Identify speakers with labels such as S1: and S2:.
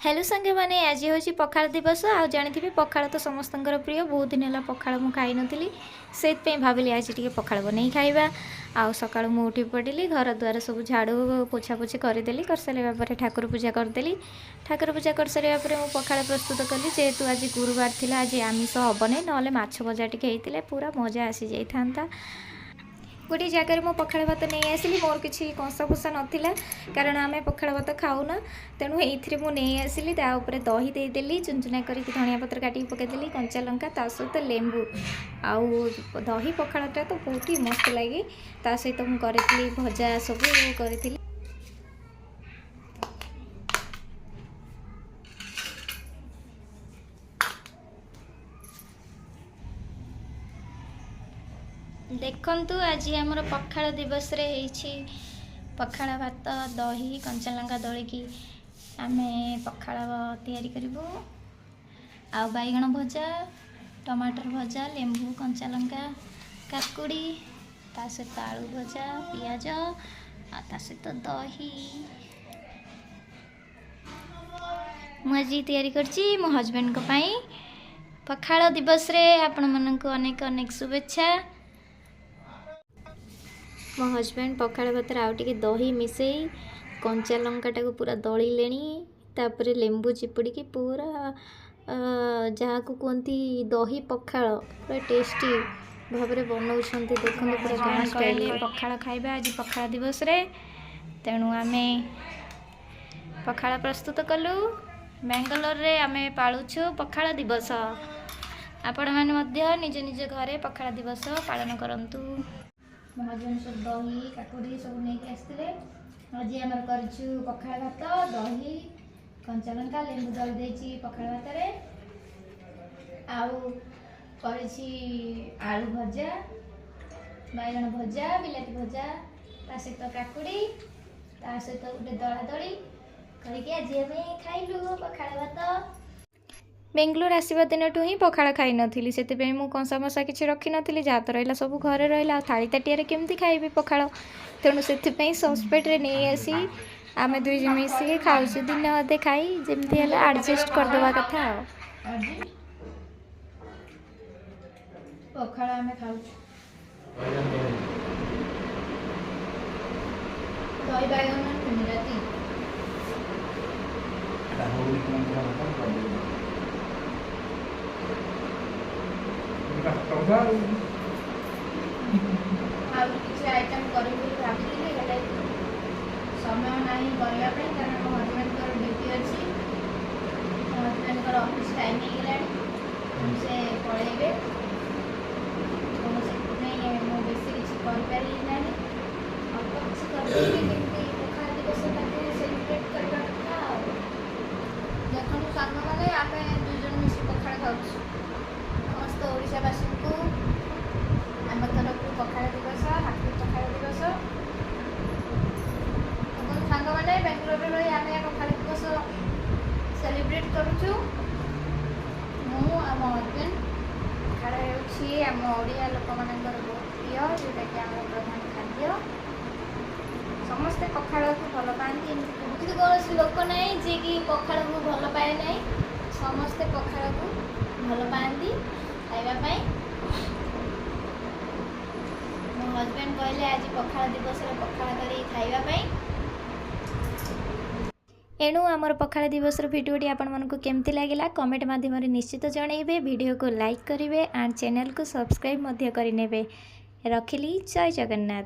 S1: Hello सांगे माने आज हूँ पखाड़ दिवस आ जानी पखाड़ तो समस्त प्रिय बहुत दिन है पखाड़ मुझे खाई नी से भाविली आज टी पखाड़ बन खाଇବା आउ सका मुझे उठी पड़ी घर द्वार सब झाड़ू पोछा पोछी करदेली कर सारे ठाकुर पूजा करदेली ठाकुर पूजा कर सारे मुझे पखाड़ प्रस्तुत कली जेहेतु आज गुरुवार थिला आज आमिष हेनी ना माछ भजा टी होते पूरा मजा आसी जाता गोटे जगार मो पखाड़ भात नहीं आसली मोर किसी कंसा फुसा नाला कारण आम पखाड़ भात खाऊना तेणु ये मुझे आसली ताऊपर दही देदेली चुन चुना कर धनिया पत्र काटिक पकईदेली कंचा लंका ता सहित लेंबू आउ दही पखाड़टा तो बहुत ही मस्त लगे ता सहित मुझे भजा सब करी देखंतु आज आमर पखाड़ दिवस रे पखाड़ भात दही कंचा लंका दलिकी आम पखाड़ तैयारी करूँ आ बैगण भजा टमाटर भजा लेंबू कंचा लंका काकुड़ी ता सहित आलू भजा पियाज आ सहित दही मुझे तैयारी करची मो हस्बैंड को पाई पखाड़ दिवस रे आपण मनंको अनेक अनेक शुभेच्छा। मो हस्बैंड पखाड़ भातर आउ टिके दही मिसई कंचा लंकाटा को पूरा दलिले तापर लेंबू चिपुड़ी पूरा जहाँ को कहती दही पखाड़ पूरा टेस्टी भाव में बनाऊँ देखते पूरा गाँव स्टाइल पखाड़ खाइबा आज पखाड़ दिवस रे तेणु आम पखाड़ प्रस्तुत कलु बेंगलोर रे आम पालुछु पखाड़ दिवस आपण मैंने निज निज घरे पखाड़ दिवस पालन करंतु। मो हजबैंड सब दही काकुड़ी सब नहीं आसते आज आम कर पखाड़ भात दही कंचा लंका लेंबू दल दे पखाड़ भात आलू भजा बैगण भजा बिलाती भजा ता सहित काकुड़ी ता सहित गोटे दला दली करके आज आम खाइलु पखाड़ भात। बेंगलोर आसवा दिन ही पखाड़ खाई नी से कंसा मसा किसी रखी नी जहाँ तो रहा सब घरे रहा थाली ताटिया केमती खाइबी पखाड़ तेणु से सस्पेट नहीं आसी आम दुई मिसिक खाऊ दिन अधे खाई जमती है एडजस्ट करदे कथा पखाड़ आम खाऊ दही बैगन किसी आइटम करी भाई समय ना करने कारण मो हजबैंड ड्यूटी अच्छी मो हजबैंड ऑफिस टाइम हो गला से पलैबे तो बेस किसी करें ना अल्प किसी करदेवी पखाड़ दिवस सेलिब्रेट करवा कथा देखो सांग मैंने आम दुई जन मिस पखाड़ खाऊ समस्त ओडावासी को आम तरफ पखाड़ दिवस हापी पखाड़ दिवस सांग मैंने बेंगलोर रही आम पखाड़ दिवस सेलिब्रेट करुचु मु आम हजबैंड पखाड़ होम ओडिया लोक मान बहुत प्रिय जोटा कि आम प्रधान खाद्य समस्ते पखाड़ को भल पाती एमती कौन लोक ना जी कि पखाड़ को भल पाए ना समस्ते पखाड़ को भल पाती खावाई मो हजबैंड कहले आज पखाड़ दिवस पखाड़ कर खावाई एणु आमर पखाड़ दिवस भिडियोटी आपको केमती लगे कमेंट माध्यम निश्चित जनइबे वीडियो को लाइक करेंगे एंड चैनल को सब्सक्राइब करने रखिली जय जगन्नाथ।